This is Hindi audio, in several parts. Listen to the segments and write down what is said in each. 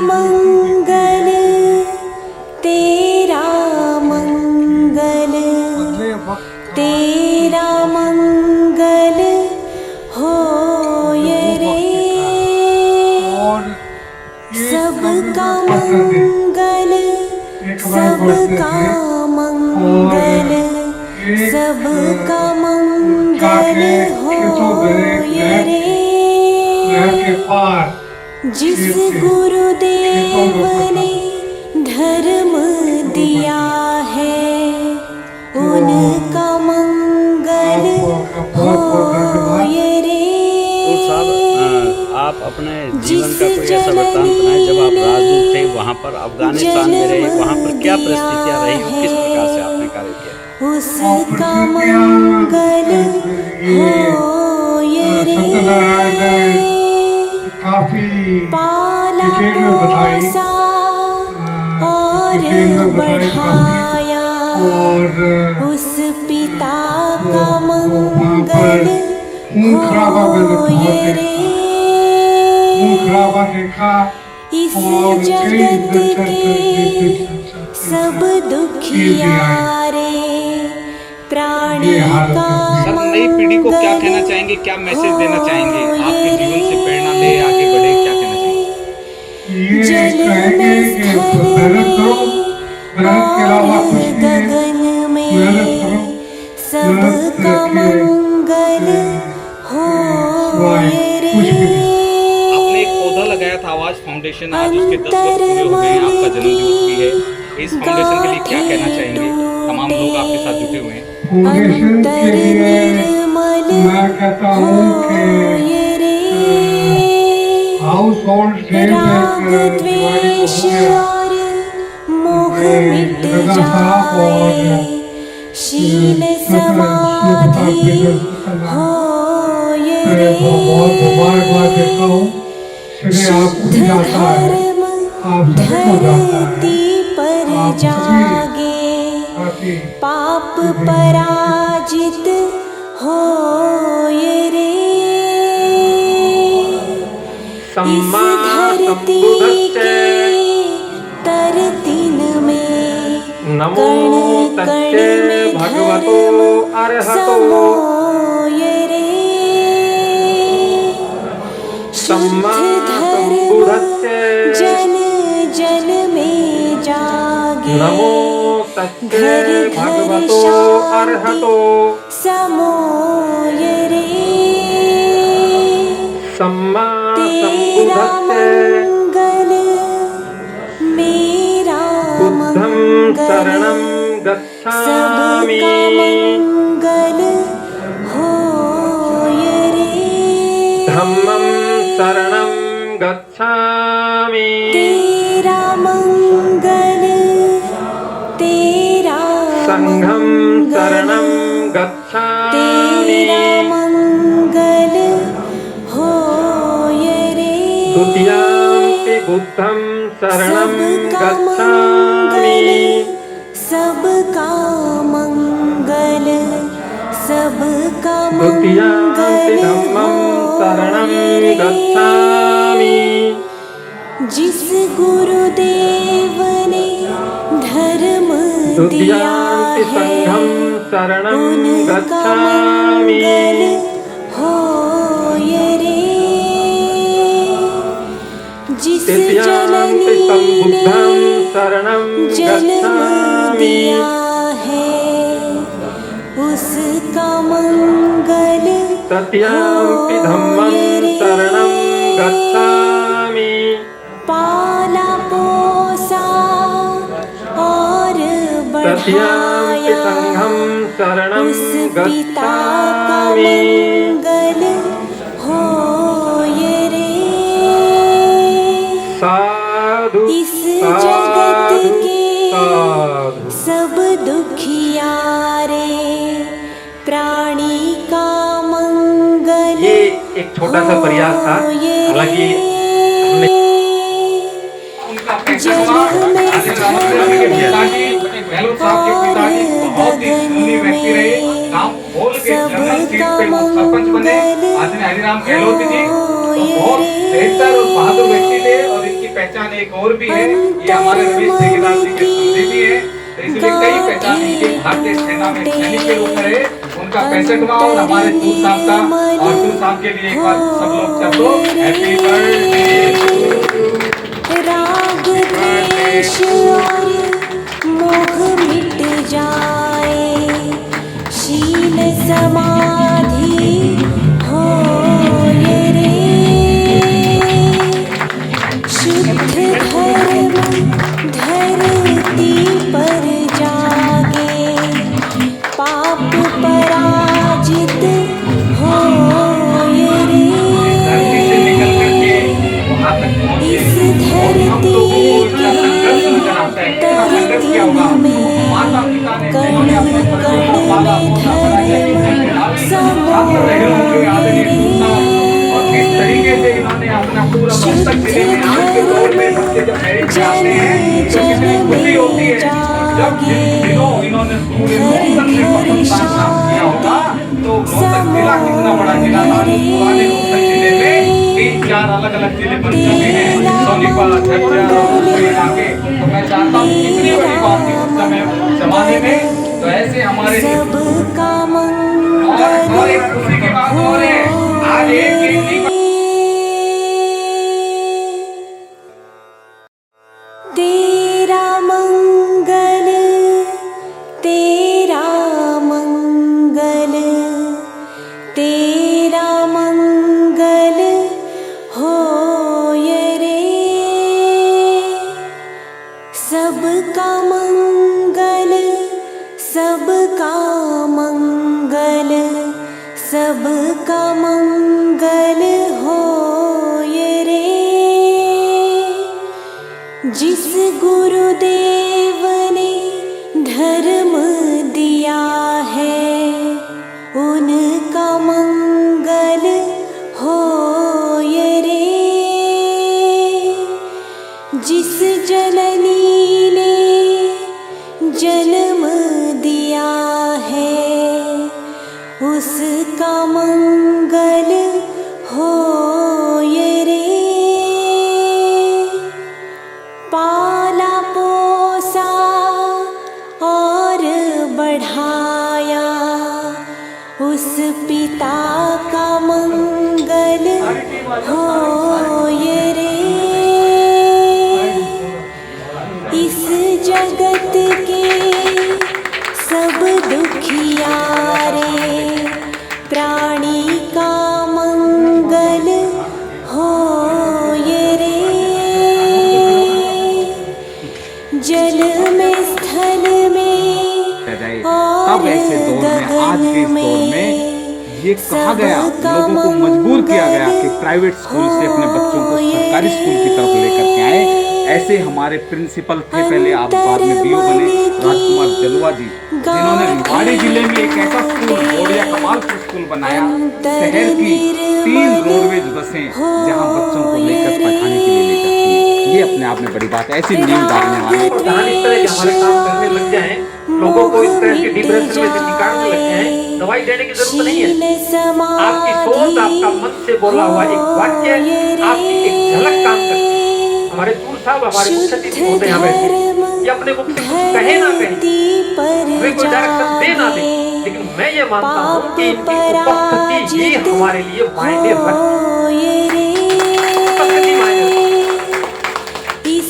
मंगल तेरा मंगल, तेरा मंगल होय रे। सबका मंगल, सबका मंगल, सबका मंगल होय रे। जिस गुरुदेव ने धर्म दिया है, उनका मंगल होय रे। आप अपने जीवन का कोई ऐसा वृत्तांत बनाएं जब आप राजदूत थे, वहाँ पर अफगानिस्तान में रहे, वहाँ पर क्या परिस्थितियाँ रही और किस प्रकार से आपने कार्य किया? उसका मंगल होय रे। पाला पोसा और बढ़ाया, उस पिता का मंगल होय रे। इस जगत के सब दुखियारे प्राणी का सर, नई पीढ़ी को क्या कहना चाहेंगे, क्या मैसेज देना चाहेंगे? आपके जीवन से प्रेरणा ले आगे बढ़े, क्या कहना चाहेंगे? जल में स्थल और गगन में सबका मंगल होय रे। आपने एक पौधा लगाया था आवाज फाउंडेशन, आज उसके 10 वर्ष पूरे हो गए हैं, आपका जन्मदिवस भी है। इस फाउंडेशन के लिए क्या कहना चाहेंगे? तमाम लोग आपके साथ जुटे हुए हैं। अंतर निर्मल होय रे। राग द्वेष और मोह मिट जाए, शील समाधि होय रे। शुद्ध धर्म धरती पर जागे, पाप पराजित होय रे। इस धरती के तरतिन में कण कण में धर्म समोय रे। शुद्ध धर्म जन जन में जागे, घर घर शांति समोय रे। तेरा मंगल मेरा मंगल, सबका मंगल होय रे। धम्मं शरणं गच्छामि, तेरा मंगल, तेरा संघं शरणं मंगल, गच्छामि, तेरा मंगल होय रे। द्वितीयंपि बुद्धं शरणं गच्छामि, सबका मंगल, सबका द्वितीयंपि मंगल धम्मं शरणं होय रे। गच्छामि। जिस गुरुदेव ने धर्म दिया द्वितीयंपि है, संघं शरणं उनका गच्छामि, मंगल होय रे। जिस जननी तृतीयंपि संबुद्धं ने शरणं जन्म गच्छामि, दिया है, उसका मंगल तृतीयंपि धम्मं होय शरणं रे। गच्छामि, पाला पोसा और तृतीयंपि बढ़ाया, संघं शरणं उस पिता का गच्छामि, मंगल होय रे। साधु इस जगत साधु के साधु। सब दुखियारे प्राणी का मंगल ये एक छोटा सा प्रयास था, हालांकि हमने जल में स्थल और गगन में सबका मंगल होय रे। पहचान एक और भी है, ये हमारे रमेश ठेकेदार जी के समधी भी है, तो इसलिए कई पहचान इनके भारतीय सेना में सैनिक के रूप में रहे। उनका 65वां और हमारे टूर साहब का, और टूर साहब के लिए एक बार सब लोग चल दो हैप्पी बर्थडे। राग द्वेष और मोह मिट जाए, शील समाधि होए रे, शुद्ध धर्म धरती पर जागे, पाप पराजित होए रे। धरती से निकल करके वहां तक पहुंचे, इस और हम धरती लोगों को इतना संघर्ष नजर आता है, इतना संघर्ष किया होगा। माता पिता ने जिन्होंने अपने बच्चों को पाला पोसा बनाया, छात्र रहे होंगे आदरणीय टूर साहब, और किस तरीके से इन्होंने अपना पूरा मस्तक जिले में आज के दौर में बच्चे जब मैरिज में आते हैं तो कितनी खुशी होती है। जब जिन दिनों इन्होंने पूरे रोहतक में प्रथम काम किया होगा, तो रोहतक जिला कितना बड़ा जिला था, पुराने रोहतक जिले में 3-4 अलग अलग जिले बन चुके हैं, सोनीपत, झज्जर और दूसरे इलाके। तो मैं चाहता हूँ कितनी बड़ी बात थी उस समय जमाने में। तो ऐसे हमारे सबका और एक खुशी की बात और है, आज एक कीर्ति तेरा मंगल, तेरा मंगल, तेरा मंगल होए रे, सबका मंगल, सबका मंगल, सबका मंगल होए रे। जिस गुरुदेव ने धर्म दिया है, उनका मंगल होए रे। जिस जननी ने जन्म दिया है, उसका मंगल होए रे। पाला पोसा और बढ़ाया, उस पिता का मंगल होए रे। इस जगत के सब दुखियारे, प्राणी का मंगल होए रे। जल में, स्थल में और ऐसे दौर में, आज के इस दौर में ये कहा गया, लोगों को मजबूर किया गया कि प्राइवेट स्कूल से अपने बच्चों को सरकारी स्कूल की तरफ लेकर के आए। ऐसे हमारे प्रिंसिपल थे, पहले आप बाद में बीओ बने, राजकुमार जलवा जी, जिन्होंने निवाड़ी जिले में एक ऐसा स्कूल बोड़िया कमालपुर स्कूल बनाया, शहर की 3 रोडवेज बसें जहां बच्चों को लेकर पढ़ाने के लिए ले जाती हैं। ये अपने आप में बड़ी बात है। ऐसी नींव डालने वाले कहानी इस तरह के हमारे काम करने लग जाए, लोगों को इस तरह के डिप्रेशन में से निकालने लग जाए, दवाई देने की जरूरत नहीं है। आपकी सोच, आपका मन से बोला हुआ एक वाक्य, आपकी एक झलक काम करती है। हमारे टूर साहब, हमारे मुख्य अतिथि होते हैं, हमें ये अपने मुख से कुछ कहे ना कहे, वे कोई डायरेक्शन दे ना दे, लेकिन मैं ये मानता हूँ कि इनकी उपस्थिति ही हमारे लिए मायने रखती है। उपस्थिति मायने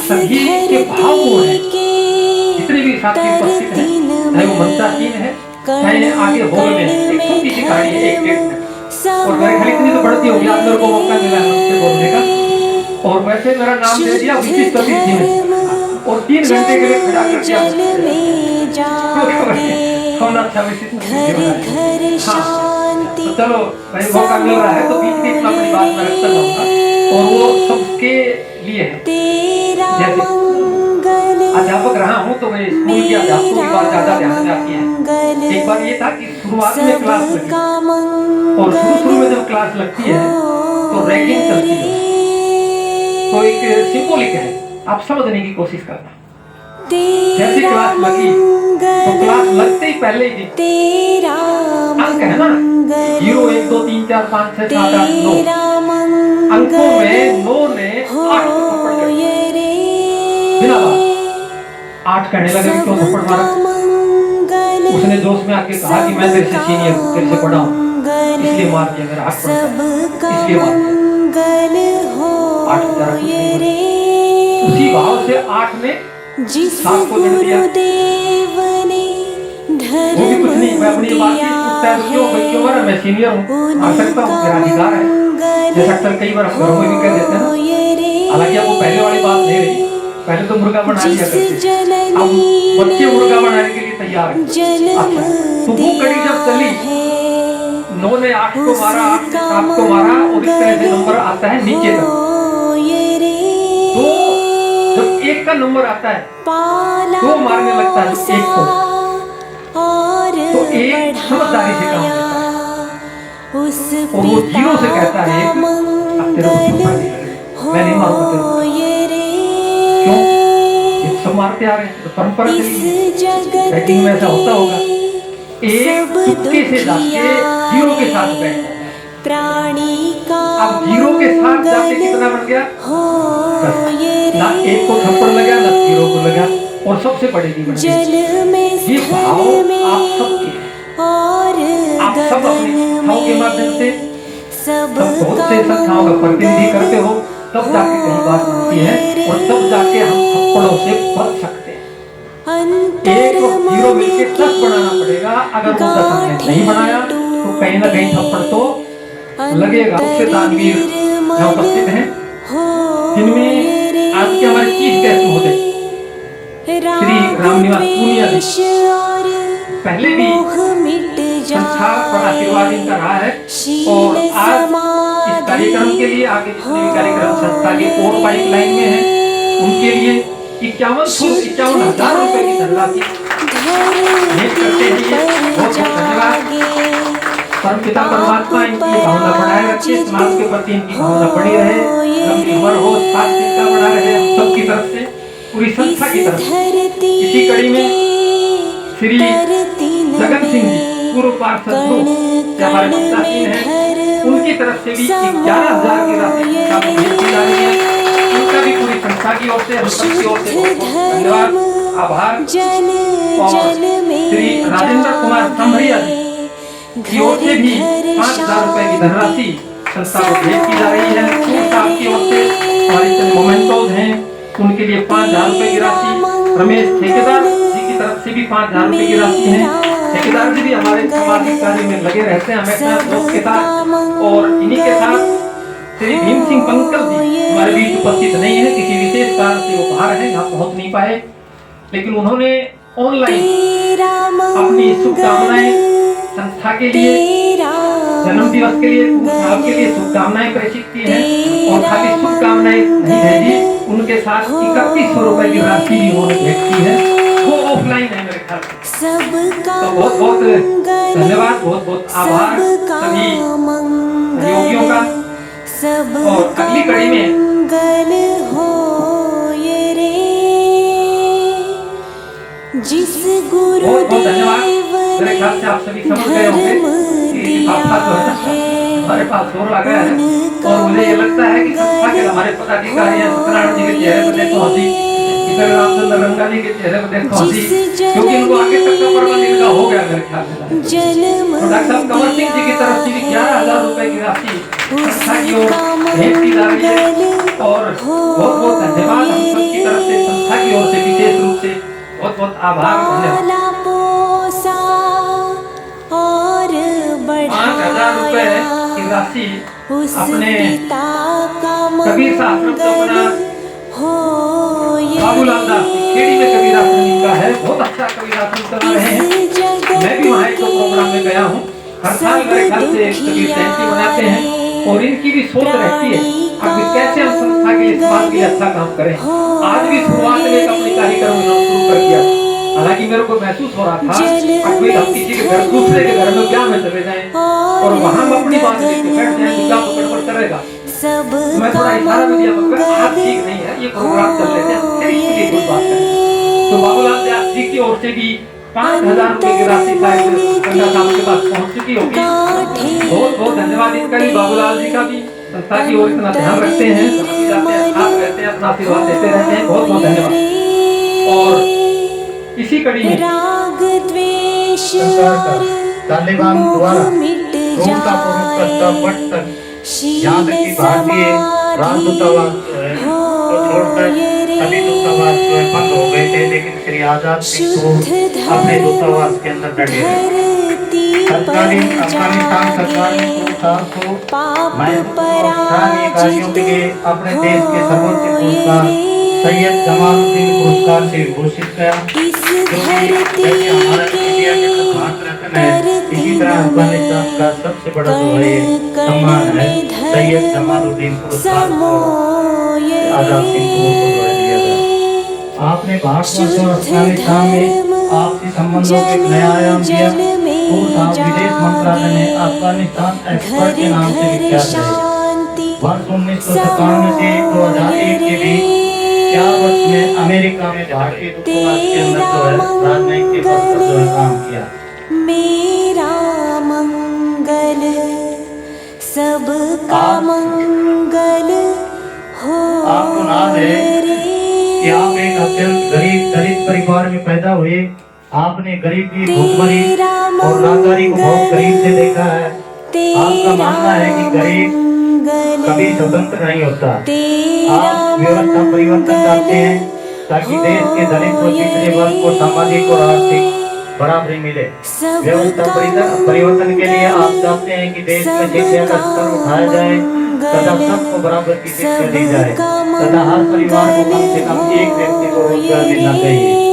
सभी के भाव वो है, जितने भी साथी उपस्थित हैं, चाहे वो मंत्रासीन है, चाहे आगे हॉल में है। एक छोटी सी कहानी है, एक डेट में, और मेरे ख्याल इतनी तो बढ़ती होगी, आप मेरे को मौका मिला है मुझसे बोलने का, और वैसे मेरा नाम दे दिया विशिष्ट अतिथि में, और 3 घंटे के लिए खड़ा कर दिया। कौन अच्छा विशिष्ट अतिथि? हाँ, तो चलो भाई मौका मिल रहा है तो बीच बीच में अपनी बात में रखता जाऊंगा, और वो सबके लिए है। जैसे अध्यापक रहा हूँ तो मैं स्कूल के अध्यापकों की बात ज्यादा ध्यान में आती है। एक बार ये था कि शुरुआत में क्लास लगी, और शुरू में जब क्लास लगती है तो रैगिंग चलती है, तो एक सिंबॉलिक है, आप समझने की कोशिश करना। जैसे क्लास लगी तो क्लास लगते ही पहले ही अंक है ना, 0 1 2 3 4 5 6 7 8 9 अंकों में 9 ने 8 पकड़ लिया। कहने लगे कि क्यों थप्पड़ मारा। उसने जोश में आके कहा कि मैं तेरे से सीनियर हूँ, तेरे से बड़ा हूँ, इसलिए मार दिया, मेरा हाथ पड़ता है, इसलिए मार दिया। 8 बेचारा कुछ नहीं बोला। उसी भाव से 8 ने 7 को दंड दिया। वो भी कुछ नहीं, मैं अपनी बात ही पूछता है, क्यों भाई क्यों मारा, मैं सीनियर हूँ, मार सकता हूँ, मेरा अधिकार है। जैसा अक्सर कई बार हम घरों में भी कह देते हैं ना। हालांकि अब वो पहले वाली बात नहीं रही, पहले तो मुर्गा बना दिया करते, अब बच्चे मुर्गा बनाने के लिए तैयार हैं। अच्छा, तो वो कड़ी जब चली, 9 ने 8 को मारा, 8 ने 7 को मारा, और इस तरह से नंबर आता है नीचे तक। तो जब 1 का नंबर आता है तो मारने लगता है 1 को, तो 1 समझदारी से काम लेता है, और वो 0 से कहता है अब तेरे को थप्पड़ नहीं लगेगा, मैं नहीं मारूंगा तेरे को। क्यों? ये सब मारते आ रहे हैं, तो परंपरा चली, बैटिंग में ऐसा होता होगा। 1 चुपके से जाके 0 के साथ बैठ, अब 0 के साथ जाके कितना बन गया, ना 1 को थप्पड़ लगा, ना 0 को लगा, और सबसे बड़ी की बन गई। ये भाव आप सबके, आप सब अपनी संस्थाओं के माध्यम से सब बहुत से संस्थाओं का प्रतिनिधि करते हो, तब जाके कहीं बात बनती है, और तब जाके हम थप्पड़ों से बच सकते हैं। 1 और 0 मिलकर 10 बनाना पड़ेगा, अगर वो 10 हमने नहीं बनाया तो कहीं ना कहीं थप्पड़ तो लगेगा। उससे दानवीर यहाँ उपस्थित हैं, जिनमें आज के हमारे चीफ गेस्ट महोदय श्री रामनिवास पूनिया जी, पहले भी संस्था पर आशीर्वाद इनका रहा है, और आज इस कार्यक्रम के लिए, आगे जितने भी कार्यक्रम संस्था के और पाइपलाइन में हैं, उनके लिए 51,000 रुपए की धनराशि भेंट करते हैं। बहुत बहुत धन्यवाद। परमपिता परमात्मा इनकी भावना बढ़ाए रखे, समाज के प्रति इनकी भावना बनी रहे, लंबी उम्र हो, स्वास्थ्य इनका बना रहे, हम सबकी तरफ से, पूरी संस्था की तरफ से। इसी कड़ी में श्री जगन सिंह जी, पूर्व पार्षद हमारे मुस्ताकीन हैं, उनकी तरफ से भी 11,000 की राशि भेंट की जा रही है। उनका भी पूरी संस्था की ओर से, हम सबकी ओर से बहुत बहुत धन्यवाद, आभार। और श्री राजेंद्र कुमार संभरिया जी की ओर से भी 5,000 रुपए की धनराशि संस्था को भेंट की जा रही है। आपकी ओर से हमारे चंद मोमेंटोज हैं, उनके लिए 5,000 रुपए की राशि। रमेश ठेकेदार जी की तरफ से भी 5,000 रुपए की राशि है। ठेकेदार जी भी हमारे सामाजिक कार्य में लगे रहते हैं हमेशा दोस्त के साथ, और इन्हीं के साथ श्री भीम सिंह पंकल जी हमारे बीच उपस्थित नहीं है, किसी विशेष कारण से वो बाहर है, यहाँ पहुंच नहीं पाए, लेकिन उन्होंने ऑनलाइन अपनी शुभकामनाएं संस्था के लिए, जन्म दिवस के लिए, साल के लिए शुभकामनाएं प्रेषित की हैं, और खाली शुभकामनाएं नहीं भेजी, उनके साथ 3100 रुपए की राशि भी उन्होंने भेंट की है, वो ऑफलाइन है मेरे ख्याल से। तो बहुत बहुत धन्यवाद, बहुत बहुत आभार सभी सहयोगियों का। और अगली कड़ी में बहुत बहुत धन्यवाद। मेरे ख्याल से आप सभी समझ गए होंगे कि आपका जो है हमारे पास जोर लगा है, और मुझे ये लगता है कि संस्था के हमारे पदाधिकारी हैं, सत्यनारायण जी के चेहरे पर देखो हंसी, इधर रामचंद्र रंगा जी के चेहरे पर देखो हंसी, क्योंकि इनको आगे तक का प्रबंध इनका हो गया मेरे ख्याल से। और डॉक्टर साहब कंवर सिंह जी की तरफ से भी 11,000 रुपए की राशि संस्था की ओर भेंट की जा रही है, और बहुत बहुत धन्यवाद हम सबकी तरफ से, संस्था की ओर से विशेष रूप से बहुत बहुत आभार, धन्यवाद। 5,000 रुपए की राशि अपने कबीर आश्रम चौपना बाबूलाल दास खेड़ी में कबीर आश्रम इनका है, बहुत अच्छा कबीर आश्रम चला रहे हैं। मैं भी वहाँ एक प्रोग्राम में गया हूँ, हर साल मेरे ख्याल से कबीर जयंती मनाते हैं, और इनकी भी सोच रहती है अब कैसे हम संस्था के लिए, समाज के लिए अच्छा काम करें। आज भी शुरुआत में अपनी कार्यक्रम इन्होंने शुरू कर दिया, हालांकि मेरे को महसूस हो रहा था अभी हम किसी के घर, दूसरे के घर में क्या में चले जाएं और वहां हम अपनी बात लेके बैठ जाएं, तो क्या तो गड़बड़ करेगा। मैं थोड़ा इशारा भी दिया, मगर आज ठीक नहीं है, ये प्रोग्राम चल रहे थे, फिर इसके लिए कोई बात करें। तो बाबूलाल दास जी की ओर से भी 5,000 रुपए की राशि शायद गंगा साहब के पास पहुंच चुकी होगी। बहुत बहुत धन्यवाद इनका भी, बाबूलाल जी का भी, संस्था की ओर इतना ध्यान रखते हैं, समझ जाते हैं, साथ रहते हैं, अपना आशीर्वाद देते रहते हैं, बहुत बहुत धन्यवाद। और इसी कड़ी में राग द्वेष सरकार का और तालिबान द्वारा मोह मिट क्रूरतापूर्वक तब जाए तक यहाँ तक कि भारतीय राजदूतावास जो है तो छोड़कर सभी दूतावास जो है बंद हो गए थे, लेकिन श्री आजाद सिंह को अपने दूतावास के अंदर बैठे रहे। सरकारी अफगानिस्तान सरकार ने 2000 को महत्वपूर्ण स्थानीय कार्यों के लिए अपने देश के सर्वोच्च पुरस्कार सैयद जमालुद्दीन पुरस्कार से घोषित किया, जो कि जैसे हमारा इंडिया के भारत रत्न है, इसी तरह अफगानिस्तान का सबसे बड़ा जो है सम्मान है सैयद जमालुद्दीन पुरस्कार आजाद सिंह को दिया गया। आपने भारत और अफगानिस्तान में आपसी संबंधों के नया आयाम दिया। विदेश मंत्रालय ने अफगानिस्तान एक्सपर्ट के नाम से विख्यात है। वर्ष 1997 से 2001 के बीच 4 वर्ष में अमेरिका में भारतीय दूतावास के अंदर जो है राजनयिक के पद पर जो है काम किया। मेरा मंगल सबका मंगल हो। आपको नाज है कि आप एक अत्यंत गरीब दलित परिवार में पैदा हुए। आपने गरीबी भूखमरी और लाचारी को बहुत करीब से देखा है। आपका मानना है कि गरीब कभी स्वतंत्र नहीं होता। आप व्यवस्था परिवर्तन चाहते हैं ताकि देश के दलित व पिछड़े वर्ग को सामाजिक और आर्थिक बराबरी मिले। व्यवस्था परिवर्तन के लिए आप चाहते हैं कि देश में शिक्षा का स्तर उठाया जाए तथा सबको बराबर की शिक्षा दी जाए तथा हर परिवार को कम से कम एक व्यक्ति को रोजगार मिलना चाहिए।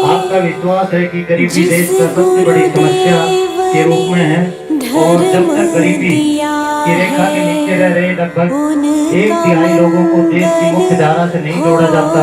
आपका विश्वास है कि गरीबी देश का सबसे बड़ी समस्या के रूप में है और जब तक गरीबी की रेखा के नीचे रह रहे लगभग 1/3 लोगों को देश की मुख्य धारा से नहीं जोड़ा जाता